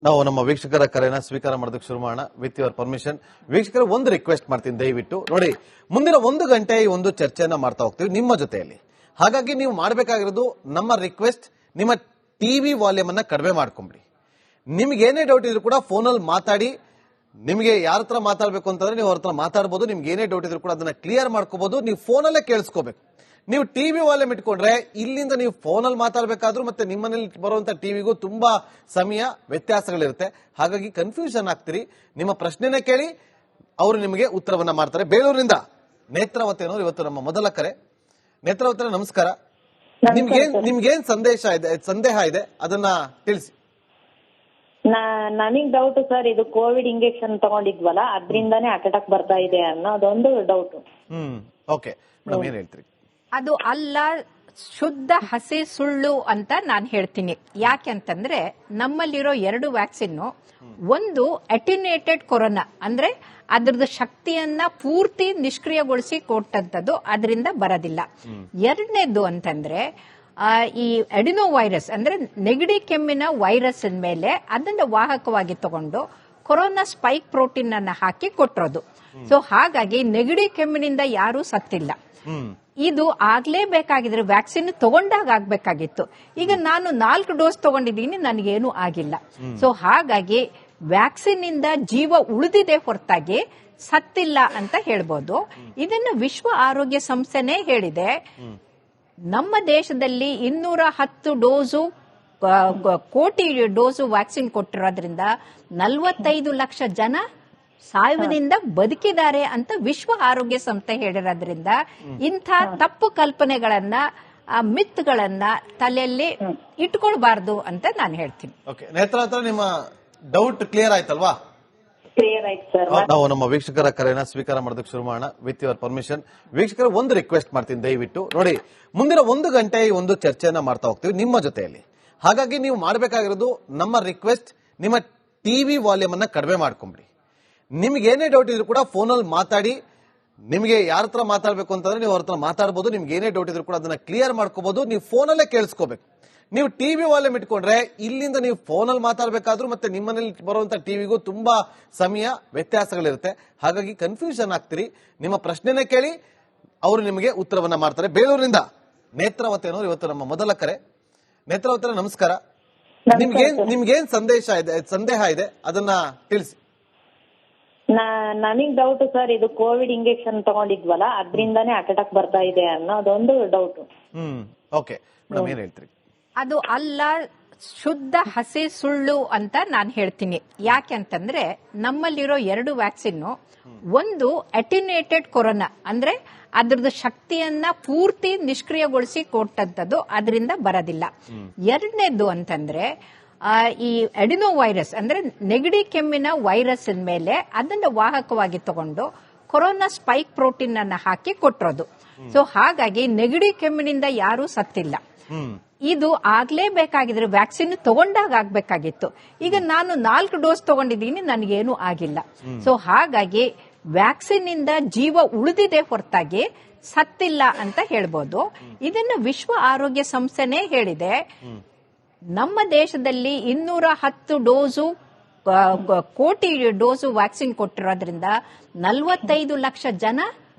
ನಾವು ನಮ್ಮ ವೀಕ್ಷಕರ ಕರೆನ ಸ್ವೀಕಾರ ಮಾಡೋದಕ್ಕೆ ಶುರು ಮಾಡೋಣ ವಿತ್ ಯುವರ್ ಪರ್ಮಿಷನ್. ವೀಕ್ಷಕರ ಒಂದು ರಿಕ್ವೆಸ್ಟ್ ಮಾಡ್ತೀನಿ, ದಯವಿಟ್ಟು ನೋಡಿ, ಮುಂದಿನ 1 ಗಂಟೆ ಈ ಒಂದು ಚರ್ಚೆಯನ್ನ ಮಾಡ್ತಾ ಹೋಗ್ತೀವಿ ನಿಮ್ಮ ಜೊತೆಯಲ್ಲಿ. ಹಾಗಾಗಿ ನೀವು ಮಾಡಬೇಕಾಗಿರೋದು, ನಮ್ಮ ರಿಕ್ವೆಸ್ಟ್, ನಿಮ್ಮ ಟಿವಿ ವಾಲ್ಯೂಮ್ ಅನ್ನ ಕಡಿಮೆ ಮಾಡ್ಕೊಂಬಿಡಿ. ನಿಮ್ಗೆ ಏನೇ ಡೌಟ್ ಇದ್ರು ಕೂಡ ಫೋನಲ್ಲಿ ಮಾತಾಡಿ. ನಿಮಗೆ ಯಾರ ಹತ್ರ ಮಾತಾಡಬೇಕು ಅಂತಂದ್ರೆ ನೀವು ಅವ್ರ ಹತ್ರ ಮಾತಾಡಬಹುದು. ನಿಮ್ಗೆ ಏನೇ ಡೌಟ್ ಇದ್ರು ಕೂಡ ಅದನ್ನ ಕ್ಲಿಯರ್ ಮಾಡ್ಕೋಬಹುದು. ನೀವು ಫೋನಲ್ಲೇ ಕೇಳಿಸ್ಕೋಬೇಕು. ನೀವು ಟಿವಿ ವಾಲ್ಯೂಮ್ ಇಟ್ಕೊಂಡ್ರೆ ಇಲ್ಲಿಂದ ನೀವು ಫೋನಲ್ಲಿ ಮಾತಾಡಬೇಕಾದ್ರೂ ಮತ್ತೆ ನಿಮ್ಮನೇಲಿ ಬರುವಂತ ಟಿವಿಗೂ ತುಂಬಾ ಸಮಯ ವ್ಯತ್ಯಾಸಗಳಿರುತ್ತೆ. ಹಾಗಾಗಿ ಕನ್ಫ್ಯೂಷನ್ ಆಗ್ತೀರಿ. ನಿಮ್ಮ ಪ್ರಶ್ನೆನೇ ಕೇಳಿ, ಅವರು ನಿಮಗೆ ಉತ್ತರವನ್ನ ಮಾಡ್ತಾರೆ. ಬೇಲೂರಿನಿಂದ ನೇತ್ರಾವತಿ ಅನ್ನೋರು ಇವತ್ತು ನಮ್ಮ ಮೊದಲ ಕರೆ. ನೇತ್ರಾವತಿ, ನಮಸ್ಕಾರ. ನಿಮ್ಗೇನ್ ಸಂದೇಹ ಇದೆ ಅದನ್ನ ತಿಳಿಸಿ. ನನಗ್ ಡೌಟ್ ಸರ್, ಇದು ಕೋವಿಡ್ ಇಂಜೆಕ್ಷನ್ ತಗೊಂಡಿದ್ವಲ್ಲ ಅದ್ರಿಂದಾನೇ ಅಟ್ಯಾಕ್ ಬರ್ತಾ ಇದೆ ಅನ್ನೋದೊಂದು ಡೌಟ್. ಓಕೆ ಮೇಡಮ್, ಏನ್ ಹೇಳ್ತೀರಿ? ಅದು ಅಲ್ಲ, ಶುದ್ಧ ಹಸಿ ಸುಳ್ಳು ಅಂತ ನಾನು ಹೇಳ್ತೀನಿ. ಯಾಕೆ ಅಂತಂದ್ರೆ ನಮ್ಮಲ್ಲಿರೋ 2 ವ್ಯಾಕ್ಸಿನ್, ಒಂದು ಅಟಿನ್ಯೂಟೆಡ್ ಕೊರೋನಾ ಅಂದ್ರೆ ಅದ್ರದ್ದು ಶಕ್ತಿಯನ್ನ ಪೂರ್ತಿ ನಿಷ್ಕ್ರಿಯಗೊಳಿಸಿ ಕೊಟ್ಟಂತದ್ದು, ಅದರಿಂದ ಬರೋದಿಲ್ಲ. ಎರಡನೇದು ಅಂತಂದ್ರೆ ಈ ಅಡಿನೋ ವೈರಸ್ ಅಂದ್ರೆ ನೆಗಡಿ ಕೆಮ್ಮಿನ ವೈರಸ್ ಮೇಲೆ ಅದನ್ನ ವಾಹಕವಾಗಿ ತಗೊಂಡು ಕೊರೋನಾ ಸ್ಪೈಕ್ ಪ್ರೋಟೀನ್ ಅನ್ನ ಹಾಕಿ ಕೊಟ್ಟಿರೋದು. ಸೊ ಹಾಗಾಗಿ ನೆಗಡಿ ಕೆಮ್ಮಿನಿಂದ ಯಾರೂ ಸತ್ತಿಲ್ಲ. ಇದು ಆಗ್ಲೇಬೇಕಾಗಿದ್ರೆ ವ್ಯಾಕ್ಸಿನ್ ತಗೊಂಡಾಗ ಆಗ್ಬೇಕಾಗಿತ್ತು. ಈಗ ನಾನು 4 ಡೋಸ್ ತಗೊಂಡಿದ್ದೀನಿ, ನನಗೇನು ಆಗಿಲ್ಲ. ಸೊ ಹಾಗಾಗಿ ವ್ಯಾಕ್ಸಿನ್ ಇಂದ ಜೀವ ಉಳಿದಿದೆ ಹೊರತಾಗಿ ಸತ್ತಿಲ್ಲ ಅಂತ ಹೇಳ್ಬೋದು. ಇದನ್ನು ವಿಶ್ವ ಆರೋಗ್ಯ ಸಂಸ್ಥೆನೇ ಹೇಳಿದೆ. ನಮ್ಮ ದೇಶದಲ್ಲಿ 210 ಡೋಸು ಕೋಟಿ ಡೋಸು ವ್ಯಾಕ್ಸಿನ್ ಕೊಟ್ಟಿರೋದ್ರಿಂದ 45 ಲಕ್ಷ ಜನ ಸಾಯುವುದರಿಂದ ಬದುಕಿದ್ದಾರೆ ಅಂತ ವಿಶ್ವ ಆರೋಗ್ಯ ಸಂಸ್ಥೆ ಹೇಳಿರೋದ್ರಿಂದ ಇಂಥ ತಪ್ಪು ಕಲ್ಪನೆಗಳನ್ನ, ಮಿತ್ಗಳನ್ನ ತಲೆಯಲ್ಲಿ ಇಟ್ಕೊಳ್ಬಾರ್ದು ಅಂತ ನಾನು ಹೇಳ್ತೀನಿ. ನೇತ್ರ, ನಿಮ್ಮ ಡೌಟ್ ಕ್ಲಿಯರ್ ಆಯ್ತಲ್ವಾ? ಕ್ಲಿಯರ್ ಆಯ್ತು ಸರ್. ನಾವು ನಮ್ಮ ವೀಕ್ಷಕರ ಕರೆನ ಸ್ವೀಕಾರ ಮಾಡೋದಕ್ಕೆ ಶುರು ಮಾಡೋಣ ವಿತ್ ಯುವರ್ ಪರ್ಮಿಷನ್. ವೀಕ್ಷಕರ ಒಂದು ರಿಕ್ವೆಸ್ಟ್ ಮಾಡ್ತೀನಿ, ದಯವಿಟ್ಟು ನೋಡಿ, ಮುಂದಿನ 1 ಗಂಟೆ ಈ ಒಂದು ಚರ್ಚೆಯನ್ನ ಮಾಡ್ತಾ ಹೋಗ್ತೀವಿ ನಿಮ್ಮ ಜೊತೆಯಲ್ಲಿ. ಹಾಗಾಗಿ ನೀವು ಮಾಡಬೇಕಾಗಿರೋದು, ನಮ್ಮ ರಿಕ್ವೆಸ್ಟ್, ನಿಮ್ಮ ಟಿವಿ ವಾಲ್ಯೂಮ್ ಅನ್ನ ಕಡಿಮೆ ಮಾಡ್ಕೊಂಬಿಡಿ. ನಿಮ್ಗೆ ಏನೇ ಡೌಟ್ ಇದ್ರು ಕೂಡ ಫೋನಲ್ಲಿ ಮಾತಾಡಿ. ನಿಮಗೆ ಯಾರ ಹತ್ರ ಮಾತಾಡಬೇಕು ಅಂತಂದ್ರೆ ನೀವು ಅವ್ರ ಹತ್ರ ಮಾತಾಡಬಹುದು. ನಿಮ್ಗೆ ಏನೇ ಡೌಟ್ ಇದ್ರು ಕೂಡ ಅದನ್ನ ಕ್ಲಿಯರ್ ಮಾಡ್ಕೋಬಹುದು. ನೀವು ಫೋನಲ್ಲೇ ಕೇಳಿಸ್ಕೋಬೇಕು. ನೀವು ಟಿವಿ ವಾಲ್ಯೂಮ್ ಇಟ್ಕೊಂಡ್ರೆ ಇಲ್ಲಿಂದ ನೀವು ಫೋನಲ್ಲಿ ಮಾತಾಡಬೇಕಾದ್ರೂ ಮತ್ತೆ ನಿಮ್ಮನೇಲಿ ಬರುವಂತ ಟಿವಿಗೂ ತುಂಬಾ ಸಮಯ ವ್ಯತ್ಯಾಸಗಳಿರುತ್ತೆ. ಹಾಗಾಗಿ ಕನ್ಫ್ಯೂಷನ್ ಆಗ್ತೀರಿ. ನಿಮ್ಮ ಪ್ರಶ್ನೆನೇ ಕೇಳಿ, ಅವರು ನಿಮಗೆ ಉತ್ತರವನ್ನ ಮಾಡ್ತಾರೆ. ಬೇಲೂರಿನಿಂದ ನೇತ್ರಾವತಿ ಅನ್ನೋರು ಇವತ್ತು ನಮ್ಮ ಮೊದಲ ಕರೆ. ನೇತ್ರಾವತಿ, ನಮಸ್ಕಾರ. ನಿಮ್ಗೇನ್ ಸಂದೇಹ ಇದೆ ಅದನ್ನ ತಿಳಿಸಿ. ನನಗ್ ಡೌಟ್ ಸರ್, ಇದು ಕೋವಿಡ್ ಇಂಜೆಕ್ಷನ್ ತಗೊಂಡಿದ್ವಲ್ಲ ಅದ್ರಿಂದಾನೇ ಅಟ್ಯಾಕ್ ಬರ್ತಾ ಇದೆ ಅನ್ನೋದೊಂದು ಡೌಟ್. ಓಕೆ ಮೇಡಮ್, ಏನ್ ಹೇಳ್ತೀರಿ? ಅದು ಅಲ್ಲ, ಶುದ್ಧ ಹಸಿ ಸುಳ್ಳು ಅಂತ ನಾನು ಹೇಳ್ತೀನಿ. ಯಾಕೆ ಅಂತಂದ್ರೆ ನಮ್ಮಲ್ಲಿರೋ 2 ವ್ಯಾಕ್ಸಿನ್, ಒಂದು ಅಟಿನ್ಯೂಟೆಡ್ ಕೊರೋನಾ ಅಂದ್ರೆ ಅದ್ರದ್ದು ಶಕ್ತಿಯನ್ನ ಪೂರ್ತಿ ನಿಷ್ಕ್ರಿಯಗೊಳಿಸಿ ಕೊಟ್ಟಂತದ್ದು, ಅದರಿಂದ ಬರೋದಿಲ್ಲ. ಎರಡನೇದು ಅಂತಂದ್ರೆ ಈ ಅಡಿನೋ ವೈರಸ್ ಅಂದ್ರೆ ನೆಗಡಿ ಕೆಮ್ಮಿನ ವೈರಸ್ ಮೇಲೆ ಅದನ್ನ ವಾಹಕವಾಗಿ ತಗೊಂಡು ಕೊರೋನಾ ಸ್ಪೈಕ್ ಪ್ರೋಟೀನ್ ಅನ್ನ ಹಾಕಿ ಕೊಟ್ಟಿರೋದು. ಸೊ ಹಾಗಾಗಿ ನೆಗಡಿ ಕೆಮ್ಮಿನಿಂದ ಯಾರೂ ಸತ್ತಿಲ್ಲ. ಇದು ಆಗ್ಲೇಬೇಕಾಗಿದ್ರೆ ವ್ಯಾಕ್ಸಿನ್ ತಗೊಂಡಾಗ ಆಗ್ಬೇಕಾಗಿತ್ತು. ಈಗ ನಾನು 4 ಡೋಸ್ ತಗೊಂಡಿದ್ದೀನಿ, ನನಗೇನು ಆಗಿಲ್ಲ. ಸೊ ಹಾಗಾಗಿ ವ್ಯಾಕ್ಸಿನ್ ಇಂದ ಜೀವ ಉಳಿದಿದೆ ಹೊರತಾಗಿ ಸತ್ತಿಲ್ಲ ಅಂತ ಹೇಳ್ಬೋದು. ಇದನ್ನ ವಿಶ್ವ ಆರೋಗ್ಯ ಸಂಸ್ಥೆನೇ ಹೇಳಿದೆ. ನಮ್ಮ ದೇಶದಲ್ಲಿ 210 ಡೋಸು ಕೋಟಿ ಡೋಸು ವ್ಯಾಕ್ಸಿನ್ ಕೊಟ್ಟಿರೋದ್ರಿಂದ 45 ಲಕ್ಷ ಜನ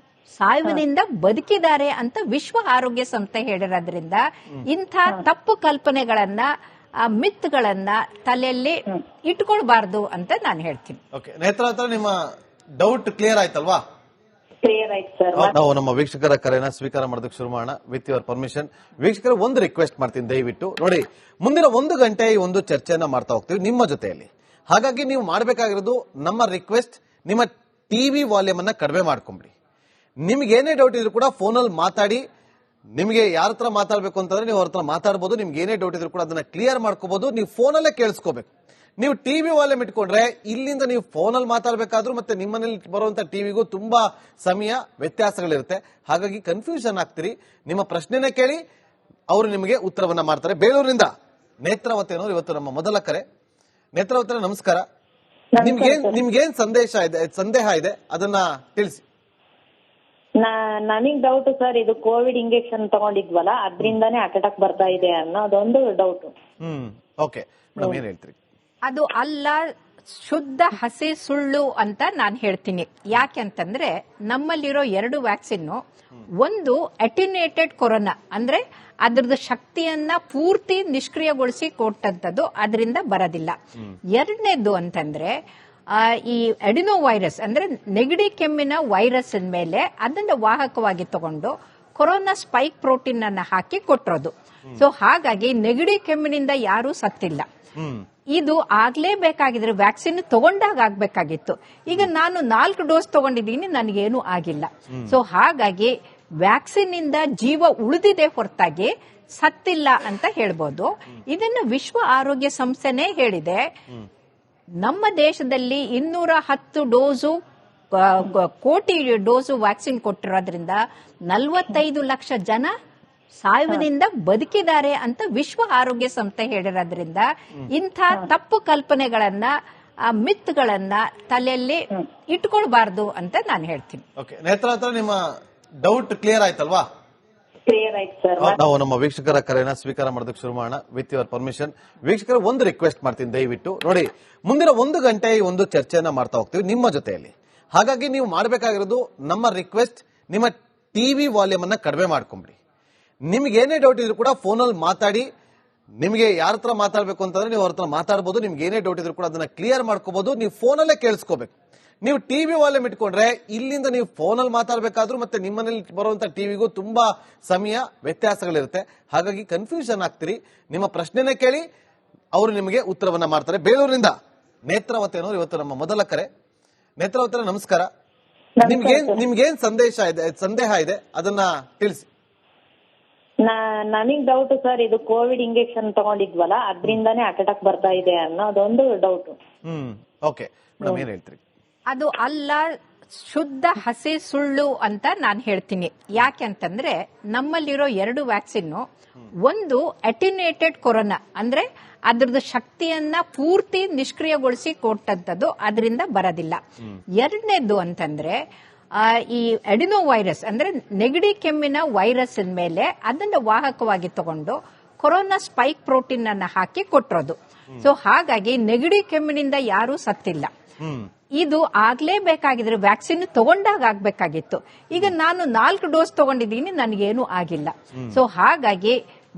ಸಾಯುವುದರಿಂದ ಬದುಕಿದ್ದಾರೆ ಅಂತ ವಿಶ್ವ ಆರೋಗ್ಯ ಸಂಸ್ಥೆ ಹೇಳಿರೋದ್ರಿಂದ ಇಂಥ ತಪ್ಪು ಕಲ್ಪನೆಗಳನ್ನ, ಮಿತ್ಗಳನ್ನ ತಲೆಯಲ್ಲಿ ಇಟ್ಕೊಳ್ಬಾರ್ದು ಅಂತ ನಾನು ಹೇಳ್ತೀನಿ. ನೇತ್ರ, ನಿಮ್ಮ ಡೌಟ್ ಕ್ಲಿಯರ್ ಆಯ್ತಲ್ವಾ? ಕ್ಲಿಯರ್ ಆಯ್ತು ಸರ್. ನಾವು ನಮ್ಮ ವೀಕ್ಷಕರ ಕರೆನ ಸ್ವೀಕಾರ ಮಾಡೋದಕ್ಕೆ ಶುರು ಮಾಡೋಣ ವಿತ್ ಯುವರ್ ಪರ್ಮಿಷನ್. ವೀಕ್ಷಕರ ಒಂದು ರಿಕ್ವೆಸ್ಟ್ ಮಾಡ್ತೀನಿ, ದಯವಿಟ್ಟು ನೋಡಿ, ಮುಂದಿನ 1 ಗಂಟೆ ಈ ಒಂದು ಚರ್ಚೆಯನ್ನ ಮಾಡ್ತಾ ಹೋಗ್ತೀವಿ ನಿಮ್ಮ ಜೊತೆಯಲ್ಲಿ. ಹಾಗಾಗಿ ನೀವು ಮಾಡಬೇಕಾಗಿರೋದು, ನಮ್ಮ ರಿಕ್ವೆಸ್ಟ್, ನಿಮ್ಮ ಟಿವಿ ವಾಲ್ಯೂಮ್ ಅನ್ನ ಕಡಿಮೆ ಮಾಡ್ಕೊಂಬಿಡಿ. ನಿಮ್ಗೆ ಏನೇ ಡೌಟ್ ಇದ್ರು ಕೂಡ ಫೋನಲ್ಲಿ ಮಾತಾಡಿ. ನಿಮಗೆ ಯಾರ ಹತ್ರ ಮಾತಾಡಬೇಕು ಅಂತಂದ್ರೆ ನೀವು ಅವ್ರ ಹತ್ರ ಮಾತಾಡಬಹುದು. ನಿಮ್ಗೆ ಏನೇ ಡೌಟ್ ಇದ್ರು ಕೂಡ ಅದನ್ನ ಕ್ಲಿಯರ್ ಮಾಡ್ಕೋಬಹುದು. ನೀವು ಫೋನಲ್ಲೇ ಕೇಳಿಸ್ಕೋಬೇಕು. ನೀವು ಟಿವಿ ವಾಲ್ಯೂಮ್ ಇಟ್ಕೊಂಡ್ರೆ ಇಲ್ಲಿಂದ ನೀವು ಫೋನಲ್ಲಿ ಮಾತಾಡಬೇಕಾದ್ರೂ ಮತ್ತೆ ನಿಮ್ಮನೇಲಿ ಬರುವಂತ ಟಿವಿಗೂ ತುಂಬಾ ಸಮಯ ವ್ಯತ್ಯಾಸಗಳಿರುತ್ತೆ. ಹಾಗಾಗಿ ಕನ್ಫ್ಯೂಷನ್ ಆಗ್ತೀರಿ. ನಿಮ್ಮ ಪ್ರಶ್ನೆನೇ ಕೇಳಿ, ಅವರು ನಿಮಗೆ ಉತ್ತರವನ್ನ ಮಾಡ್ತಾರೆ. ಬೇಲೂರಿನಿಂದ ನೇತ್ರಾವತಿ ಅನ್ನೋರು ಇವತ್ತು ನಮ್ಮ ಮೊದಲ ಕರೆ. ನೇತ್ರಾವತಿ, ನಮಸ್ಕಾರ. ನಿಮ್ಗೇನ್ ಸಂದೇಹ ಇದೆ ಅದನ್ನ ತಿಳಿಸಿ. ನನಗ್ ಡೌಟ್ ಸರ್, ಇದು ಕೋವಿಡ್ ಇಂಜೆಕ್ಷನ್ ತಗೊಂಡಿದ್ವಲ್ಲ ಅದ್ರಿಂದಾನೇ ಅಟ್ಯಾಕ್ ಬರ್ತಾ ಇದೆ ಅನ್ನೋದೊಂದು ಡೌಟ್. ಓಕೆ ಮೇಡಮ್, ಏನ್ ಹೇಳ್ತೀರಿ? ಅದು ಅಲ್ಲ, ಶುದ್ಧ ಹಸಿ ಸುಳ್ಳು ಅಂತ ನಾನು ಹೇಳ್ತೀನಿ. ಯಾಕೆಂತಂದ್ರೆ ನಮ್ಮಲ್ಲಿರೋ 2 ವ್ಯಾಕ್ಸಿನ್, ಒಂದು ಅಟಿನ್ಯೂಟೆಡ್ ಕೊರೋನಾ ಅಂದ್ರೆ ಅದ್ರದ್ದು ಶಕ್ತಿಯನ್ನ ಪೂರ್ತಿ ನಿಷ್ಕ್ರಿಯಗೊಳಿಸಿ ಕೊಟ್ಟಂತದ್ದು, ಅದರಿಂದ ಬರೋದಿಲ್ಲ. ಎರಡನೇದು ಅಂತಂದ್ರೆ ಈ ಅಡಿನೋ ವೈರಸ್ ಅಂದ್ರೆ ನೆಗಡಿ ಕೆಮ್ಮಿನ ವೈರಸ್ ಮೇಲೆ ಅದನ್ನ ವಾಹಕವಾಗಿ ತಗೊಂಡು ಕೊರೋನಾ ಸ್ಪೈಕ್ ಪ್ರೋಟೀನ್ ಅನ್ನ ಹಾಕಿ ಕೊಟ್ಟಿರೋದು. ಸೊ ಹಾಗಾಗಿ ನೆಗಡಿ ಕೆಮ್ಮಿನಿಂದ ಯಾರೂ ಸತ್ತಿಲ್ಲ. ಇದು ಆಗ್ಲೇಬೇಕಾಗಿದ್ರೆ ವ್ಯಾಕ್ಸಿನ್ ತಗೊಂಡಾಗ ಆಗ್ಬೇಕಾಗಿತ್ತು. ಈಗ ನಾನು 4 ಡೋಸ್ ತಗೊಂಡಿದ್ದೀನಿ, ನನಗೇನು ಆಗಿಲ್ಲ. ಸೊ ಹಾಗಾಗಿ ವ್ಯಾಕ್ಸಿನ್ ಇಂದ ಜೀವ ಉಳಿದಿದೆ ಹೊರತಾಗಿ ಸತ್ತಿಲ್ಲ ಅಂತ ಹೇಳ್ಬೋದು. ಇದನ್ನ ವಿಶ್ವ ಆರೋಗ್ಯ ಸಂಸ್ಥೆನೇ ಹೇಳಿದೆ. ನಮ್ಮ ದೇಶದಲ್ಲಿ 210 ಡೋಸು ಕೋಟಿ ಡೋಸು ವ್ಯಾಕ್ಸಿನ್ ಕೊಟ್ಟಿರೋದ್ರಿಂದ 45 ಲಕ್ಷ ಜನ ಸಾಯುವುದರಿಂದ ಬದುಕಿದ್ದಾರೆ ಅಂತ ವಿಶ್ವ ಆರೋಗ್ಯ ಸಂಸ್ಥೆ ಹೇಳಿರೋದ್ರಿಂದ ಇಂಥ ತಪ್ಪು ಕಲ್ಪನೆಗಳನ್ನ, ಮಿತ್ಗಳನ್ನ ತಲೆಯಲ್ಲಿ ಇಟ್ಕೊಳ್ಬಾರ್ದು ಅಂತ ನಾನು ಹೇಳ್ತೀನಿ. ನೇತ್ರ, ನಿಮ್ಮ ಡೌಟ್ ಕ್ಲಿಯರ್ ಆಯ್ತಲ್ವಾ? ಕ್ಲಿಯರ್ ಆಯ್ತು ಸರ್. ನಾವು ನಮ್ಮ ವೀಕ್ಷಕರ ಕರೆನ ಸ್ವೀಕಾರ ಮಾಡೋದಕ್ಕೆ ಶುರು ಮಾಡೋಣ. ವಿತ್ ಯುವರ್ ಪರ್ಮಿಷನ್ ವೀಕ್ಷಕರ ಒಂದು ರಿಕ್ವೆಸ್ಟ್ ಮಾಡ್ತೀನಿ, ದಯವಿಟ್ಟು ನೋಡಿ, ಮುಂದಿನ 1 ಗಂಟೆ ಈ ಒಂದು ಚರ್ಚೆಯನ್ನ ಮಾಡ್ತಾ ಹೋಗ್ತೀವಿ ನಿಮ್ಮ ಜೊತೆಯಲ್ಲಿ. ಹಾಗಾಗಿ ನೀವು ಮಾಡಬೇಕಾಗಿರೋದು, ನಮ್ಮ ರಿಕ್ವೆಸ್ಟ್, ನಿಮ್ಮ ಟಿವಿ ವಾಲ್ಯೂಮ್ ಅನ್ನ ಕಡಿಮೆ ಮಾಡ್ಕೊಂಬಿಡಿ. ನಿಮ್ಗೆ ಏನೇ ಡೌಟ್ ಇದ್ರು ಕೂಡ ಫೋನಲ್ಲಿ ಮಾತಾಡಿ. ನಿಮಗೆ ಯಾರ ಹತ್ರ ಮಾತಾಡಬೇಕು ಅಂತಂದ್ರೆ ನೀವು ಅವ್ರ ಹತ್ರ ಮಾತಾಡಬಹುದು. ನಿಮ್ಗೆ ಏನೇ ಡೌಟ್ ಇದ್ರು ಕೂಡ ಅದನ್ನ ಕ್ಲಿಯರ್ ಮಾಡ್ಕೋಬಹುದು. ನೀವು ಫೋನಲ್ಲೇ ಕೇಳಿಸ್ಕೋಬೇಕು. ನೀವು ಟಿವಿ ವಾಲ್ಯೂಮ್ ಇಟ್ಕೊಂಡ್ರೆ ಇಲ್ಲಿಂದ ನೀವು ಫೋನಲ್ಲಿ ಮಾತಾಡಬೇಕಾದ್ರೂ ಮತ್ತೆ ನಿಮ್ಮನೇಲಿ ಬರುವಂತ ಟಿವಿಗೂ ತುಂಬಾ ಸಮಯ ವ್ಯತ್ಯಾಸಗಳಿರುತ್ತೆ. ಹಾಗಾಗಿ ಕನ್ಫ್ಯೂಷನ್ ಆಗ್ತೀರಿ. ನಿಮ್ಮ ಪ್ರಶ್ನೆನೇ ಕೇಳಿ, ಅವರು ನಿಮಗೆ ಉತ್ತರವನ್ನ ಮಾಡ್ತಾರೆ. ಬೇಲೂರಿನಿಂದ ನೇತ್ರಾವತಿ ಅನ್ನೋರು ಇವತ್ತು ನಮ್ಮ ಮೊದಲ ಕರೆ. ನೇತ್ರಾವತಿ, ನಮಸ್ಕಾರ. ನಿಮ್ಗೇನ್ ಸಂದೇಹ ಇದೆ ಅದನ್ನ ತಿಳಿಸಿ. ನನಗ್ ಡೌಟ್ ಸರ್, ಇದು ಕೋವಿಡ್ ಇಂಜೆಕ್ಷನ್ ತಗೊಂಡಿದ್ವಲ್ಲ ಅದ್ರಿಂದಾನೇ ಅಟ್ಯಾಕ್ ಬರ್ತಾ ಇದೆ ಅನ್ನೋದೊಂದು ಡೌಟ್. ಓಕೆ ಮೇಡಮ್, ಏನ್ ಹೇಳ್ತೀರಿ? ಅದು ಅಲ್ಲ, ಶುದ್ಧ ಹಸಿ ಸುಳ್ಳು ಅಂತ ನಾನು ಹೇಳ್ತೀನಿ. ಯಾಕೆಂತಂದ್ರೆ ನಮ್ಮಲ್ಲಿರೋ 2 ವ್ಯಾಕ್ಸಿನ್, ಒಂದು ಅಟಿನ್ಯೂಟೆಡ್ ಕೊರೋನಾ ಅಂದ್ರೆ ಅದ್ರದ್ದು ಶಕ್ತಿಯನ್ನ ಪೂರ್ತಿ ನಿಷ್ಕ್ರಿಯಗೊಳಿಸಿ ಕೊಟ್ಟಂತದ್ದು, ಅದರಿಂದ ಬರೋದಿಲ್ಲ. ಎರಡನೇದು ಅಂತಂದ್ರೆ ಈ ಅಡಿನೋ ವೈರಸ್ ಅಂದ್ರೆ ನೆಗಡಿ ಕೆಮ್ಮಿನ ವೈರಸ್ ಮೇಲೆ ಅದನ್ನ ವಾಹಕವಾಗಿ ತಗೊಂಡು ಕೊರೋನಾ ಸ್ಪೈಕ್ ಪ್ರೋಟೀನ್ ಅನ್ನ ಹಾಕಿ ಕೊಟ್ಟಿರೋದು. ಸೊ ಹಾಗಾಗಿ ನೆಗಡಿ ಕೆಮ್ಮಿನಿಂದ ಯಾರೂ ಸತ್ತಿಲ್ಲ. ಇದು ಆಗ್ಲೇಬೇಕಾಗಿದ್ರೆ ವ್ಯಾಕ್ಸಿನ್ ತಗೊಂಡಾಗ ಆಗ್ಬೇಕಾಗಿತ್ತು. ಈಗ ನಾನು 4 ಡೋಸ್ ತಗೊಂಡಿದ್ದೀನಿ, ನನಗೇನು ಆಗಿಲ್ಲ. ಸೊ ಹಾಗಾಗಿ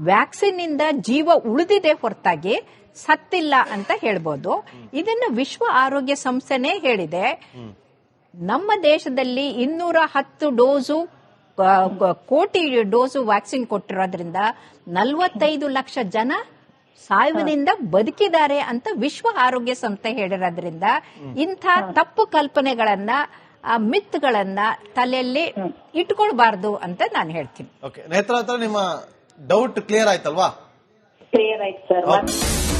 ವ್ಯಾಕ್ಸಿನ್ ಇಂದ ಜೀವ ಉಳಿದಿದೆ ಹೊರತಾಗಿ ಸತ್ತಿಲ್ಲ ಅಂತ ಹೇಳ್ಬೋದು. ಇದನ್ನ ವಿಶ್ವ ಆರೋಗ್ಯ ಸಂಸ್ಥೆನೇ ಹೇಳಿದೆ. ನಮ್ಮ ದೇಶದಲ್ಲಿ 210 ಡೋಸು ಕೋಟಿ ಡೋಸು ವ್ಯಾಕ್ಸಿನ್ ಕೊಟ್ಟಿರೋದ್ರಿಂದ 45 ಲಕ್ಷ ಜನ ಸಾಯುವುದರಿಂದ ಬದುಕಿದ್ದಾರೆ ಅಂತ ವಿಶ್ವ ಆರೋಗ್ಯ ಸಂಸ್ಥೆ ಹೇಳಿರೋದ್ರಿಂದ ಇಂಥ ತಪ್ಪು ಕಲ್ಪನೆಗಳನ್ನ, ಮಿತ್ಗಳನ್ನ ತಲೆಯಲ್ಲಿ ಇಟ್ಕೊಳ್ಬಾರ್ದು ಅಂತ ನಾನು ಹೇಳ್ತೀನಿ. ನೇತ್ರ, ನಿಮ್ಮ ಡೌಟ್ ಕ್ಲಿಯರ್ ಆಯ್ತಲ್ವಾ? ಕ್ಲಿಯರ್ ಆಯ್ತು ಸರ್.